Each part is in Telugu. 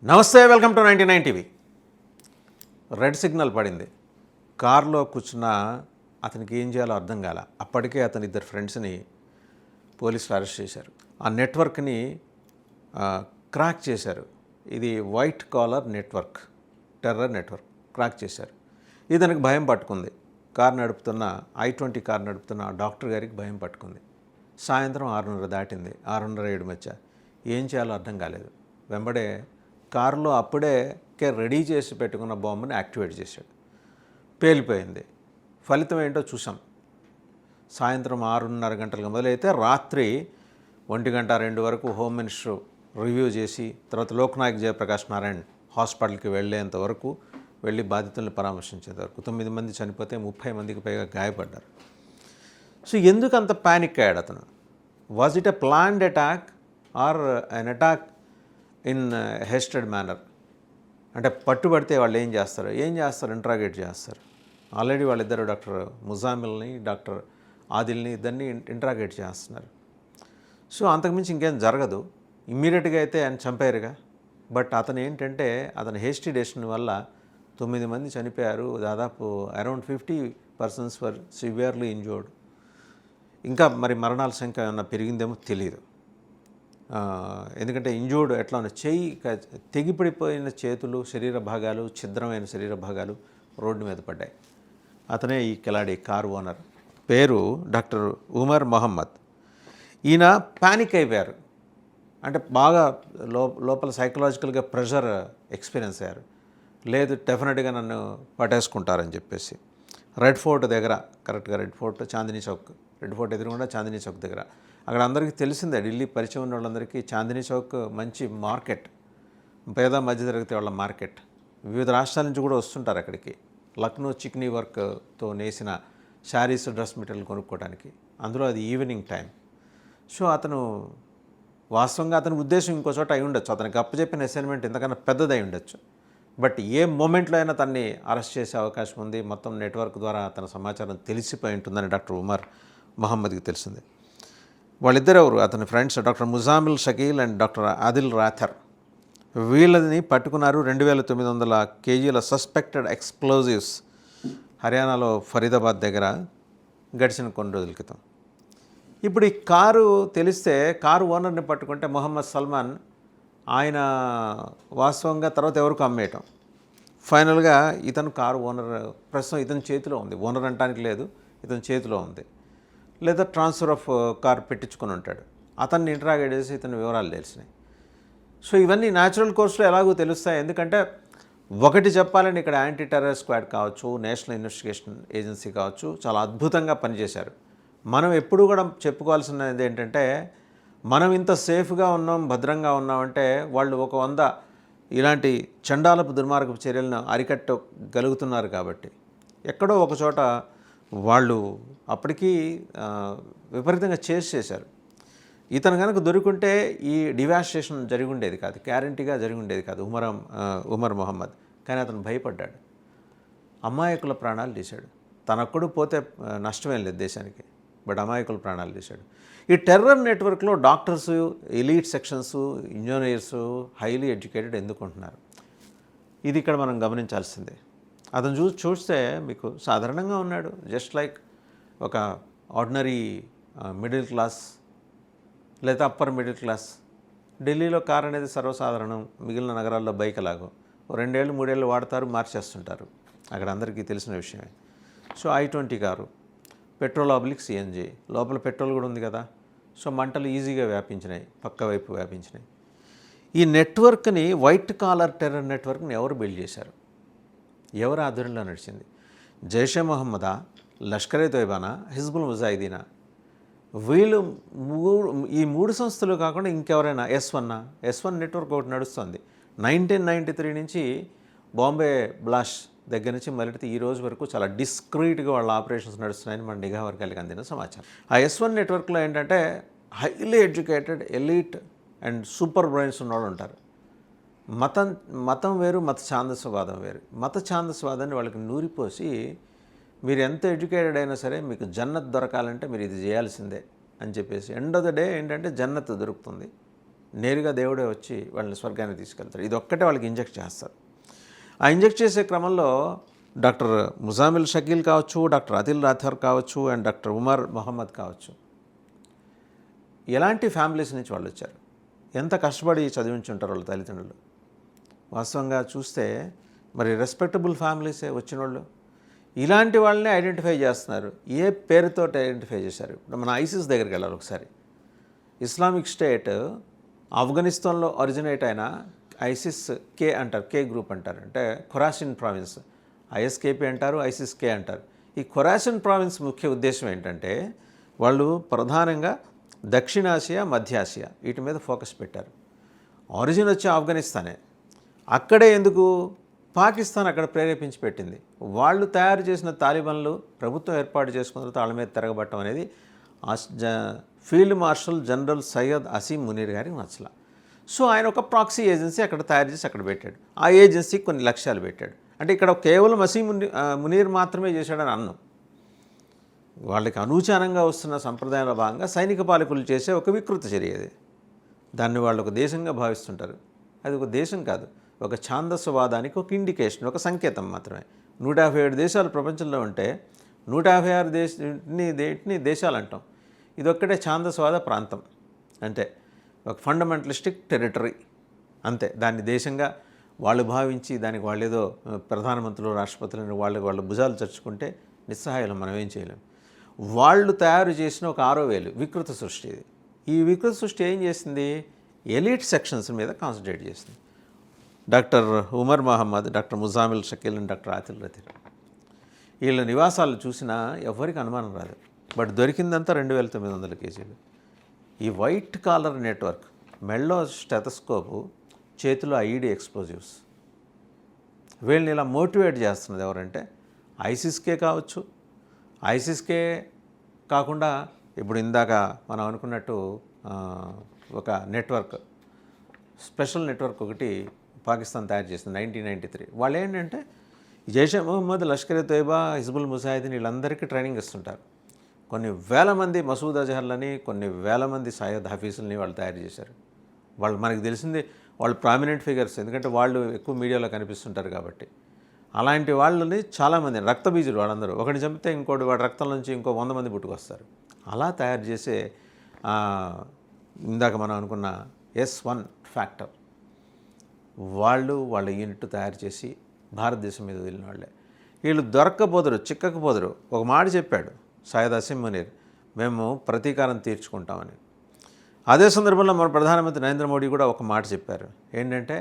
నమస్తే, welcome to 99 TV. Red signal పడింది. కారులో కూర్చున్న అతనికి ఏం చేయాలో అర్థం కాల. అప్పటికే అతని ఇద్దరు ఫ్రెండ్స్ని పోలీసులు అరెస్ట్ చేశారు. ఆ నెట్వర్క్ని క్రాక్ చేశారు. ఇది white collar network, terror network crack చేశారు. ఇతనికి భయం పట్టుకుంది. కారు నడుపుతున్న I-20 కారు నడుపుతున్న ఆ డాక్టర్ గారికి భయం పట్టుకుంది. సాయంత్రం 6:30 దాటింది, 6:30-7 మధ్య. ఏం చేయాలో అర్థం కాలేదు. వెంబడే కారులో అప్పుడే రెడీ చేసి పెట్టుకున్న బాంబుని యాక్టివేట్ చేశాడు. పేలిపోయింది. ఫలితం ఏంటో చూసాం. సాయంత్రం 6:30 గంటలకు మొదలైతే రాత్రి 1 గంట 2 వరకు హోమ్ మినిస్టర్ రివ్యూ చేసి తర్వాత లోక్నాయక్ జయప్రకాష్ నారాయణ్ హాస్పిటల్కి వెళ్ళేంత వరకు, వెళ్ళి బాధితులను పరామర్శించేంత వరకు 9 మంది చనిపోతే 30 మందికి పైగా గాయపడ్డారు. సో ఎందుకు అంత ప్యానిక్ అయ్యాడు అతను? Was it a planned attack or an attack in hasted manner? అంటే పట్టుబడితే వాళ్ళు ఏం చేస్తారు? ఇంట్రాగేట్ చేస్తారు. ఆల్రెడీ వాళ్ళిద్దరు డాక్టర్ ముజామిల్ని, డాక్టర్ ఆదిల్ని ఇద్దరిని ఇంట్రాగేట్ చేస్తున్నారు. సో అంతకుమించి ఇంకేం జరగదు. ఇమ్మీడియట్గా అయితే ఆయన చంపారుగా. బట్ అతను ఏంటంటే అతని హేస్టీ డెసిషన్ వల్ల 9 మంది చనిపోయారు. దాదాపు అరౌండ్ 50 persons వర్ సివియర్లీ ఇంజూర్డ్. ఇంకా మరి మరణాల సంఖ్య ఏమన్నా పెరిగిందేమో తెలియదు. ఎందుకంటే ఇంజూర్డ్ ఎట్లా ఉన్నాయి, చెయ్యి తెగిపడిపోయిన చేతులు, శరీర భాగాలు, ఛిద్రమైన శరీర భాగాలు రోడ్డు మీద పడ్డాయి. అతనే ఈ కిలాడి కారు ఓనర్. పేరు డాక్టర్ ఉమర్ మొహమ్మద్. ఈయన ప్యానిక్ అయిపోయారు. అంటే బాగా లోపల సైకలాజికల్గా ప్రెషర్ ఎక్స్పీరియన్స్ అయ్యారు. లేదు, డెఫినెట్గా నన్ను పట్టేసుకుంటారని చెప్పేసి రెడ్ ఫోర్ట్ దగ్గర, కరెక్ట్గా red fort Chandni Chowk, red fort ఎదురుగుండా చాందినీ చౌక్ దగ్గర, అక్కడ అందరికీ తెలిసిందే, ఢిల్లీ పరిచయం ఉన్న వాళ్ళందరికీ చాందినీ చౌక్ మంచి మార్కెట్, పేద మధ్యతరగతి వాళ్ళ మార్కెట్. వివిధ రాష్ట్రాల నుంచి కూడా వస్తుంటారు అక్కడికి, లక్నో చిక్నీ వర్క్తో నేసిన శారీస్, డ్రెస్ మెటీరియల్ కొనుక్కోవడానికి. అందులో అది ఈవినింగ్ టైం. సో అతను వాస్తవంగా అతని ఉద్దేశం ఇంకో చోట అయి ఉండొచ్చు, అతనికి అప్పచెప్పిన అసైన్మెంట్ ఇంతకన్నా పెద్దదై ఉండొచ్చు. బట్ ఏ మూమెంట్లో అయినా తన్ని అరెస్ట్ చేసే అవకాశం ఉంది. మొత్తం నెట్వర్క్ ద్వారా తన సమాచారం తెలిసిపోయి ఉంటుందని డాక్టర్ ఉమర్ మొహమ్మద్కి తెలిసింది. వాళ్ళిద్దరు ఎవరు? అతని friends doctor Muzammil Shakeel and doctor Adil rather. వీళ్ళని పట్టుకున్నారు. 2900 kgs సస్పెక్టెడ్ ఎక్స్ప్లోజివ్స్ హర్యానాలో ఫరీదాబాద్ దగ్గర గడిచిన కొన్ని రోజుల క్రితం. ఇప్పుడు ఈ కారు తెలిస్తే, కారు ఓనర్ని పట్టుకుంటే మొహమ్మద్ సల్మాన్, ఆయన వాస్తవంగా తర్వాత ఎవరికి అమ్మేయటం. ఫైనల్గా ఇతను కారు ఓనర్ ప్రస్తుతం ఇతని చేతిలో ఉంది. ఓనర్ అంటానికి లేదు, ఇతని చేతిలో ఉంది. లేదా ట్రాన్స్ఫర్ ఆఫ్ కార్ పెట్టించుకొని ఉంటాడు. అతన్ని ఇంట్రాగేట్ చేసి ఇతని వివరాలు తెలిసినాయి. సో ఇవన్నీ న్యాచురల్ కోర్సులో ఎలాగో తెలుస్తాయి. ఎందుకంటే ఒకటి చెప్పాలని, ఇక్కడ యాంటీ టెర్రర్ స్క్వాడ్ కావచ్చు, నేషనల్ ఇన్వెస్టిగేషన్ ఏజెన్సీ కావచ్చు, చాలా అద్భుతంగా పనిచేశారు. మనం ఎప్పుడు కూడా చెప్పుకోవాల్సినది ఏంటంటే, మనం ఇంత సేఫ్గా ఉన్నాం, భద్రంగా ఉన్నామంటే వాళ్ళు ఒక 100 ఇలాంటి చండాలపు దుర్మార్గపు చర్యలను అరికట్టగలుగుతున్నారు. కాబట్టి ఎక్కడో ఒక చోట వాళ్ళు అప్పటికీ విపరీతంగా చేశారు. ఇతను కనుక దొరుకుంటే ఈ డివాస్టేషన్ జరిగి ఉండేది కాదు, గ్యారంటీగా జరిగి ఉండేది కాదు ఉమర్ మొహమ్మద్. కానీ అతను భయపడ్డాడు. అమాయకుల ప్రాణాలు తీశాడు. తనొక్కడు పోతే నష్టమేం లేదు దేశానికి, బట్ అమాయకుల ప్రాణాలు తీశాడు. ఈ టెర్రర్ నెట్వర్క్లో doctors, elite sections, engineers, highly educated ఎందుకు ఉంటున్నారు? ఇది ఇక్కడ మనం గమనించాల్సిందే. అతను చూస్తే మీకు సాధారణంగా ఉన్నాడు, జస్ట్ లైక్ ఒక ఆర్డినరీ మిడిల్ క్లాస్ లేదా అప్పర్ మిడిల్ క్లాస్. ఢిల్లీలో కార్ అనేది సర్వసాధారణం, మిగిలిన నగరాల్లో బైక్ లాగో 2 ఏళ్ళు 3 ఏళ్ళు వాడతారు, మార్చేస్తుంటారు. అక్కడ అందరికీ తెలిసిన విషయమే. So I-20 car, petrol oblique CNG, లోపల పెట్రోల్ కూడా ఉంది కదా. సో మంటలు ఈజీగా వ్యాపించినాయి, పక్క వైపు వ్యాపించినాయి. ఈ నెట్వర్క్ని, వైట్ కాలర్ టెర్రర్ నెట్వర్క్ని ఎవరు బిల్డ్ చేశారు? ఎవరు ఆధ్వర్యంలో నడిచింది? జైషే మొహమ్మదా, లష్కరే తోయిబానా, హిజ్బుల్ ముజాహిదీనా? వీళ్ళు ఈ 3 సంస్థలు కాకుండా ఇంకెవరైనా S1 నెట్వర్క్ ఒకటి నడుస్తుంది. 1993 నుంచి బాంబే బ్లాస్ట్ దగ్గర నుంచి మొదలెడితే ఈ రోజు వరకు చాలా డిస్క్రీట్గా వాళ్ళ ఆపరేషన్స్ నడుస్తున్నాయని మన నిఘా వర్గాలకు అందిన సమాచారం. ఆ S1 నెట్వర్క్లో ఏంటంటే highly educated, elite and super brains ఉన్నవాళ్ళు ఉంటారు. మతం వేరు, మత ఛాందస్వాదం వేరు. మత ఛాందస్వాదాన్ని వాళ్ళకి నూరిపోసి, మీరు ఎంత ఎడ్యుకేటెడ్ అయినా సరే మీకు జన్నత్ దొరకాలంటే మీరు ఇది చేయాల్సిందే అని చెప్పేసి, ఎండ్ ఆఫ్ ద డే ఏంటంటే జన్నత్ దొరుకుతుంది, నేరుగా దేవుడే వచ్చి వాళ్ళని స్వర్గానికి తీసుకెళ్తారు. ఇది ఒక్కటే వాళ్ళకి ఇంజెక్ట్ చేస్తారు. ఆ ఇంజెక్ట్ చేసే క్రమంలో డాక్టర్ ముజామిల్ షకీల్ కావచ్చు, డాక్టర్ అదిల్ రాథర్ కావచ్చు, అండ్ డాక్టర్ ఉమర్ మొహమ్మద్ కావచ్చు, ఎలాంటి ఫ్యామిలీస్ నుంచి వాళ్ళు వచ్చారు, ఎంత కష్టపడి చదివించుంటారు వాళ్ళ తల్లిదండ్రులు. వాస్తవంగా చూస్తే మరి రెస్పెక్టబుల్ ఫ్యామిలీసే వచ్చిన వాళ్ళు. ఇలాంటి వాళ్ళని ఐడెంటిఫై చేస్తున్నారు. ఏ పేరుతో ఐడెంటిఫై చేశారు? ఇప్పుడు మన ఐసిస్ దగ్గరికి వెళ్ళాలి ఒకసారి. ఇస్లామిక్ స్టేట్ ఆఫ్ఘనిస్తాన్లో ఒరిజినేట్ అయిన ఐసిస్ కే అంటారు, కే గ్రూప్ అంటారు, అంటే ఖొరాసిన్ ప్రావిన్స్. ఐఎస్కేపీ అంటారు, ఐసిస్ కే అంటారు. ఈ ఖొరాసిన్ ప్రావిన్స్ ముఖ్య ఉద్దేశం ఏంటంటే వాళ్ళు ప్రధానంగా దక్షిణాసియా, మధ్యాసియా వీటి మీద ఫోకస్ పెట్టారు. ఆరిజిన్ వచ్చి ఆఫ్ఘనిస్తానే. అక్కడే ఎందుకు? పాకిస్తాన్ అక్కడ ప్రేరేపించి పెట్టింది. వాళ్ళు తయారు చేసిన తాలిబాన్లు ప్రభుత్వం ఏర్పాటు చేసుకున్న తర్వాత వాళ్ళ మీద తిరగబట్టడం అనేది field marshal general Syed Asim Munir గారికి నచ్చల. సో ఆయన ఒక ప్రాక్సీ ఏజెన్సీ అక్కడ తయారు చేసి అక్కడ పెట్టాడు. ఆ ఏజెన్సీకి కొన్ని లక్ష్యాలు పెట్టాడు. అంటే ఇక్కడ కేవలం అసీం మునీర్ మాత్రమే చేశాడని అన్నం. వాళ్ళకి అనూచానంగా వస్తున్న సంప్రదాయంలో భాగంగా సైనిక పాలకులు చేసే ఒక వికృత చర్య అది. దాన్ని వాళ్ళు ఒక దేశంగా భావిస్తుంటారు. అది ఒక దేశం కాదు, ఒక ఛాందస్వాదానికి ఒక ఇండికేషన్, ఒక సంకేతం మాత్రమే. 157 దేశాలు ప్రపంచంలో ఉంటే 156 దేశాలు అంటాం. ఇదొక్కటే ఛాందస్వాద ప్రాంతం, అంటే ఒక ఫండమెంటలిస్టిక్ టెరిటరీ అంతే. దాన్ని దేశంగా వాళ్ళు భావించి దానికి వాళ్ళు ఏదో ప్రధానమంత్రులు, రాష్ట్రపతులను వాళ్ళ భుజాలు చర్చుకుంటే నిస్సహాయాలు, మనం ఏం చేయలేం. వాళ్ళు తయారు చేసిన ఒక 6వ వేలు వికృత సృష్టి ఇది. ఈ వికృత సృష్టి ఏం చేసింది? ఎలీట్ సెక్షన్స్ మీద కాన్సన్ట్రేట్ చేసింది. Doctor Umar Mohammad, doctor Muzammil Shakeel and doctor Adil Rather, వీళ్ళ నివాసాలు చూసినా ఎవరికి అనుమానం రాదు. బట్ దొరికిందంతా 2900 కేజీలు. ఈ వైట్ కాలర్ నెట్వర్క్, మెళ్ళో స్టెథోస్కోపు, చేతిలో ఐఈడి ఎక్స్ప్లోజివ్స్. వీళ్ళని ఇలా మోటివేట్ చేస్తున్నది ఎవరంటే ఐసిస్కే కావచ్చు. ఐసిస్కే కాకుండా ఇప్పుడు ఇందాక మనం అనుకున్నట్టు ఒక నెట్వర్క్, స్పెషల్ నెట్వర్క్ ఒకటి పాకిస్తాన్ తయారు చేసింది 1993. వాళ్ళు ఏంటంటే జైషే మొహమ్మద్, లష్కర్ తోయిబా, హిజ్బుల్ ముజాహిదీన్ వీళ్ళందరికీ ట్రైనింగ్ ఇస్తుంటారు. కొన్ని వేల మంది మసూద్ అజహర్లని, కొన్ని వేల మంది సయ్యద్ హఫీజుల్ని వాళ్ళు తయారు చేశారు. వాళ్ళు మనకు తెలిసింది వాళ్ళు ప్రామినెంట్ ఫిగర్స్, ఎందుకంటే వాళ్ళు ఎక్కువ మీడియాలో కనిపిస్తుంటారు కాబట్టి. అలాంటి వాళ్ళని చాలామంది రక్తబీజులు వాళ్ళందరూ. ఒకటి చంపితే ఇంకోటి వాడి రక్తం నుంచి ఇంకో 100 మంది పుట్టుకొస్తారు. అలా తయారు చేసే ఇందాక మనం అనుకున్న S1 ఫ్యాక్టర్ వాళ్ళ యూనిట్ తయారు చేసి భారతదేశం మీద వదిలిన వాళ్ళే. వీళ్ళు దొరక్కపోదురు, చిక్కకపోదురు. ఒక మాట చెప్పాడు సయ్యద్ అసీం మునీర్, మేము ప్రతీకారం తీర్చుకుంటామని. అదే సందర్భంలో మన ప్రధానమంత్రి నరేంద్ర మోడీ కూడా ఒక మాట చెప్పారు. ఏంటంటే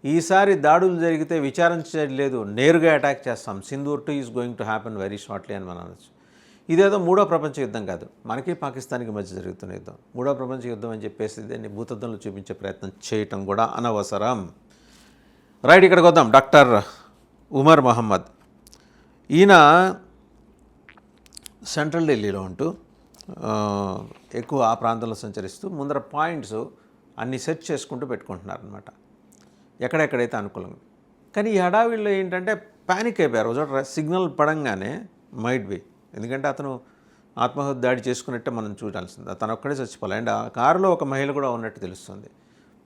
ఈసారి దాడులు జరిగితే విచారించలేదు, నేరుగా అటాక్ చేస్తాం. Sindoor 2 is going to happen very shortly అని మనం అనొచ్చు. ఇదేదో 3వ ప్రపంచ యుద్ధం కాదు, మనకి పాకిస్తాన్కి మధ్య జరుగుతున్న యుద్ధం. 3వ ప్రపంచ యుద్ధం అని చెప్పేసి దీన్ని భూతద్దంలో చూపించే ప్రయత్నం చేయటం కూడా అనవసరం. రైట్, ఇక్కడికి వద్దాం. డాక్టర్ ఉమర్ మొహమ్మద్, ఈయన సెంట్రల్ ఢిల్లీలో ఉంటూ ఎక్కువ ఆ ప్రాంతంలో సంచరిస్తూ ముందర పాయింట్స్ అన్నీ సెర్చ్ చేసుకుంటూ పెట్టుకుంటున్నారనమాట, ఎక్కడెక్కడైతే అనుకూలంగా. కానీ ఈ హడావిల్లో ఏంటంటే ప్యానిక్ అయిపోయారు. ఒకచోట సిగ్నల్ పడంగానే మైట్ బి, ఎందుకంటే అతను ఆత్మహత్య దాడి చేసుకున్నట్టే మనం చూడాల్సింది. అతను ఒక్కడే చచ్చిపోవాలి. అండ్ ఆ కారులో ఒక మహిళ కూడా ఉన్నట్టు తెలుస్తుంది.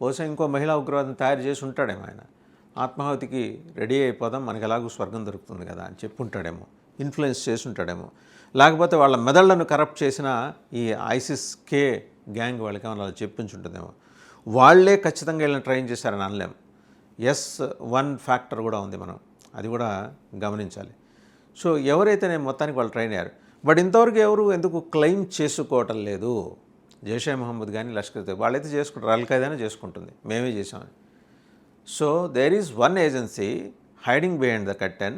బహుశా ఇంకో మహిళా ఉగ్రవాదం తయారు చేసి ఉంటాడేమో ఆయన. ఆత్మాహుతికి రెడీ అయిపోదాం, మనకి ఎలాగూ స్వర్గం దొరుకుతుంది కదా అని చెప్పుంటాడేమో, ఇన్ఫ్లుయెన్స్ చేసి ఉంటాడేమో. లేకపోతే వాళ్ళ మెదళ్లను కరప్ట్ చేసిన ఈ ఐసిస్ కే గ్యాంగ్ వాళ్ళకి ఏమైనా చెప్పించుంటుందేమో. వాళ్లే ఖచ్చితంగా వీళ్ళని ట్రైన్ చేశారని అనలేం. S1 ఫ్యాక్టర్ కూడా ఉంది, మనం అది కూడా గమనించాలి. సో ఎవరైతే నేను మొత్తానికి వాళ్ళు ట్రైన్ అయ్యారు. బట్ ఇంతవరకు ఎవరు ఎందుకు క్లెయిమ్ చేసుకోవటం లేదు? జైషే మొహమ్మద్ కానీ లష్కర్ తోయిబా వాళ్ళైతే చేసుకుంటారు, అల్-ఖైదా చేసుకుంటుంది, మేమే చేసామని. So there is one agency hiding behind the curtain.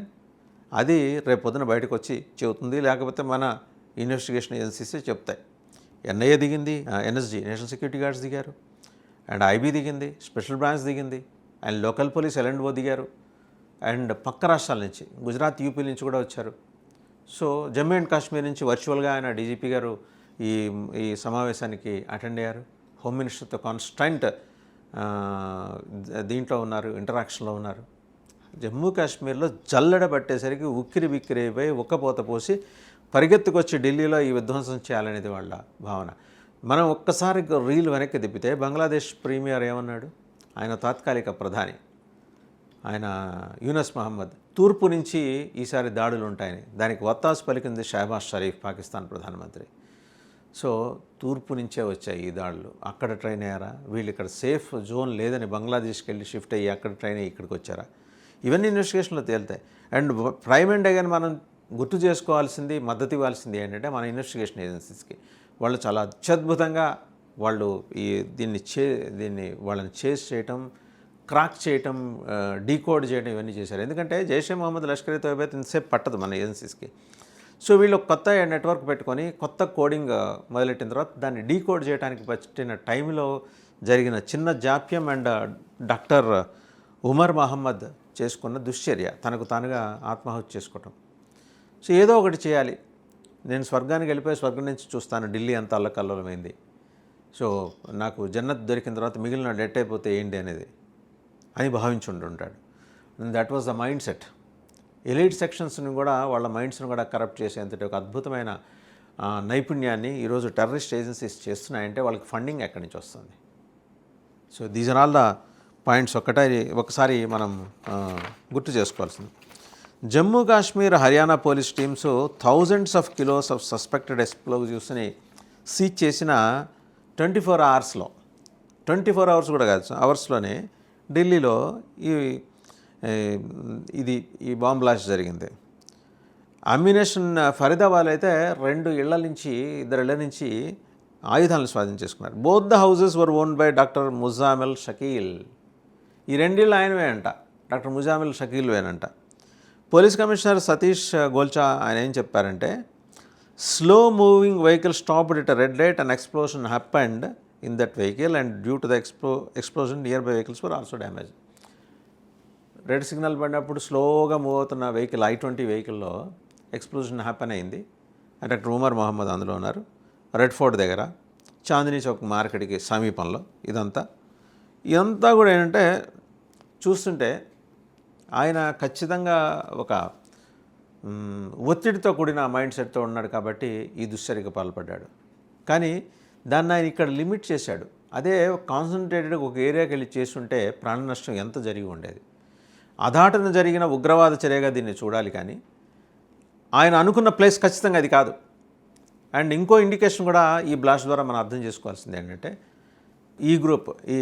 అది రేపు పొద్దున బయటకు వచ్చి చెబుతుంది, లేకపోతే మన ఇన్వెస్టిగేషన్ ఏజెన్సీసే చెప్తాయి. NIA దిగింది, NSG నేషనల్ సెక్యూరిటీ గార్డ్స్ దిగారు, అండ్ IB దిగింది, స్పెషల్ బ్రాంచ్ దిగింది, అండ్ లోకల్ పోలీస్ L&O దిగారు, అండ్ పక్క రాష్ట్రాల నుంచి గుజరాత్, యూపీ నుంచి కూడా వచ్చారు. సో జమ్మూ అండ్ కాశ్మీర్ నుంచి వర్చువల్గా ఆయన DGP గారు ఈ సమావేశానికి అటెండ్ అయ్యారు. హోమ్ మినిస్టర్తో కాన్స్టెంట్ దీంట్లో ఉన్నారు, ఇంటరాక్షన్లో ఉన్నారు. జమ్మూ కాశ్మీర్లో జల్లెడ పట్టేసరికి ఉక్కిరి బిక్కిరి అయిపోయి ఉక్కపోత పోసి పరిగెత్తుకొచ్చి ఢిల్లీలో ఈ విధ్వంసం చేయాలనేది వాళ్ళ భావన. మనం ఒక్కసారి రీల్ వెనక్కి తిప్పితే బంగ్లాదేశ్ ప్రీమియర్ ఏమన్నాడు, ఆయన తాత్కాలిక ప్రధాని ఆయన యూనస్ మహమ్మద్, తూర్పు నుంచి ఈసారి దాడులు ఉంటాయని. దానికి వత్తాసు పలికింది షహబాజ్ షరీఫ్, పాకిస్తాన్ ప్రధానమంత్రి. సో తూర్పు నుంచే వచ్చాయి ఈ దాడులు. అక్కడ ట్రైన్ అయ్యారా వీళ్ళు, ఇక్కడ సేఫ్ జోన్ లేదని బంగ్లాదేశ్కి వెళ్ళి షిఫ్ట్ అయ్యి అక్కడ ట్రైన్ అయ్యి ఇక్కడికి వచ్చారా, ఇవన్నీ ఇన్వెస్టిగేషన్లో తేలుతాయి. అండ్ ప్రైమ్ అండ్ అగైన్ మనం గుర్తు చేసుకోవాల్సింది, మద్దతు ఇవ్వాల్సింది ఏంటంటే మన ఇన్వెస్టిగేషన్ ఏజెన్సీస్కి. వాళ్ళు చాలా అత్యద్భుతంగా వాళ్ళు దీన్ని వాళ్ళని చేస్ చేయటం, క్రాక్ చేయటం, డీకోడ్ చేయడం ఇవన్నీ చేశారు. ఎందుకంటే జైషే మహమ్మద్, లష్కర్ ఈ తోయిబా ఇంతసేపు పట్టదు మన ఏజెన్సీస్కి. సో వీళ్ళు కొత్త నెట్వర్క్ పెట్టుకొని కొత్త కోడింగ్ మొదలెట్టిన తర్వాత దాన్ని డీకోడ్ చేయడానికి పట్టిన టైంలో జరిగిన చిన్న జాప్యం అండ్ డాక్టర్ ఉమర్ మహమ్మద్ చేసుకున్న దుశ్చర్య, తనకు తానుగా ఆత్మాహుతి చేసుకోవటం. సో ఏదో ఒకటి చేయాలి, నేను స్వర్గానికి వెళ్ళిపోయి స్వర్గం నుంచి చూస్తాను, ఢిల్లీ అంతా అల్లకల్లోలమైంది, సో నాకు జన్నత్ దొరికిన తర్వాత మిగిలిన డెట్ అయిపోతే ఏంటి అనేది అని భావించుంటుంటాడు. That was the mind set. Elite సెక్షన్స్ని కూడా వాళ్ళ మైండ్స్ని కూడా కరప్ట్ చేసేంతటి ఒక అద్భుతమైన నైపుణ్యాన్ని ఈరోజు టెర్రరిస్ట్ ఏజెన్సీస్ చేస్తున్నాయంటే వాళ్ళకి ఫండింగ్ ఎక్కడి నుంచి వస్తుంది. So these are all the points. ఒకసారి మనం గుర్తు చేసుకోవాల్సింది. Jammu Kashmir, Haryana police teams thousands of kilos of suspected ఎక్స్ప్లోజివ్స్ని సీజ్ చేసిన 24 అవర్స్లో, 24 అవర్స్ కూడా కాదు, అవర్స్లోనే ఢిల్లీలో ఈ బాంబ్ బ్లాస్ట్ జరిగింది. అమ్యునేషన్ ఫరీదాబాద్ అయితే 2 ఇళ్ల నుంచి ఆయుధాలను స్వాధీనం చేసుకున్నారు. Both the houses were owned by doctor Muzammil Shakeel. ఈ 2 ఇళ్ళు ఆయనవే అంట, డాక్టర్ ముజామిల్ షకీల్వేనంట. పోలీస్ కమిషనర్ సతీష్ గోల్చా ఆయన ఏం చెప్పారంటే, slow moving vehicle stopped at red light and explosion happened in that vehicle and due to the explosion nearby vehicles were also damage. Red signal పడినప్పుడు స్లోగా మూవ్ అవుతున్న వెహికల్ I-20 వెహికల్లో ఎక్స్ప్లోజన్ హ్యాపెన్ అయింది. డాక్టర్ ఉమర్ మహమ్మద్ అందులో ఉన్నారు. రెడ్ ఫోర్ట్ దగ్గర, చాందినీ చౌక్ మార్కెట్కి సమీపంలో ఇదంతా కూడా ఏంటంటే చూస్తుంటే ఆయన ఖచ్చితంగా ఒక ఒత్తిడితో కూడిన మైండ్ సెట్తో ఉన్నాడు కాబట్టి ఈ దుశ్చర్యకు పాల్పడ్డాడు. కానీ దాన్ని ఆయన ఇక్కడ లిమిట్ చేశాడు. అదే కాన్సన్ట్రేటెడ్గా ఒక ఏరియాకి వెళ్ళి చేస్తుంటే ప్రాణ నష్టం ఎంత జరిగి ఉండేది. అధాటన జరిగిన ఉగ్రవాద చర్యగా దీన్ని చూడాలి. కానీ ఆయన అనుకున్న ప్లేస్ ఖచ్చితంగా అది కాదు. అండ్ ఇంకో ఇండికేషన్ కూడా ఈ బ్లాస్ట్ ద్వారా మనం అర్థం చేసుకోవాల్సింది ఏంటంటే, ఈ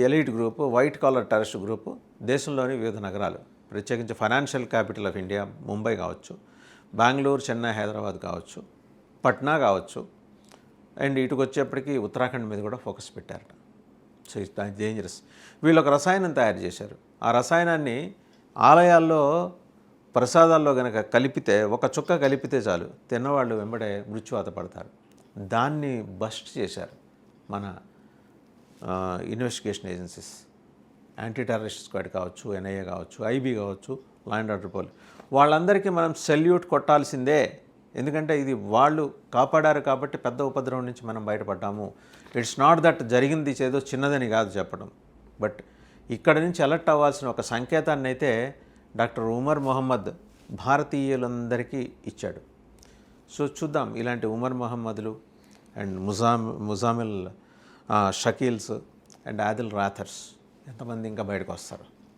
elite group, white collar terrorist group దేశంలోని వివిధ నగరాలు, ప్రత్యేకించి financial capital of India Mumbai కావచ్చు, బెంగళూరు, చెన్నై, హైదరాబాద్ కావచ్చు, పట్నా కావచ్చు, అండ్ ఇటుకు వచ్చేప్పటికీ ఉత్తరాఖండ్ మీద కూడా ఫోకస్ పెట్టారట. So it's dangerous. వీళ్ళు ఒక రసాయనం తయారు చేశారు. ఆ రసాయనాన్ని ఆలయాల్లో ప్రసాదాల్లో కనుక కలిపితే, ఒక చుక్క కలిపితే చాలు, తిన్నవాళ్ళు వెంబడే మృత్యువాత పడతారు. దాన్ని బస్ట్ చేశారు మన investigation agencies. Anti terrorist squad కావచ్చు, NIA కావచ్చు, IB కావచ్చు, లా అండ్ ఆర్డర్ పోలీస్, వాళ్ళందరికీ మనం సెల్యూట్ కొట్టాల్సిందే. ఎందుకంటే ఇది వాళ్ళు కాపాడారు కాబట్టి పెద్ద ఉపద్రవం నుంచి మనం బయటపడ్డాము. ఇట్స్ నాట్ దట్ జరిగింది ఏదో చిన్నదని కాదు చెప్పడం, బట్ ఇక్కడ నుంచి అలర్ట్ అవ్వాల్సిన ఒక సంకేతాన్ని అయితే డాక్టర్ ఉమర్ మొహమ్మద్ భారతీయులందరికీ ఇచ్చాడు. సో చూద్దాం ఇలాంటి ఉమర్ మొహమ్మద్లు అండ్ ముజామిల్ షకీల్స్ అండ్ ఆదిల్ రాథర్స్ ఎంతమంది ఇంకా బయటకు వస్తారు.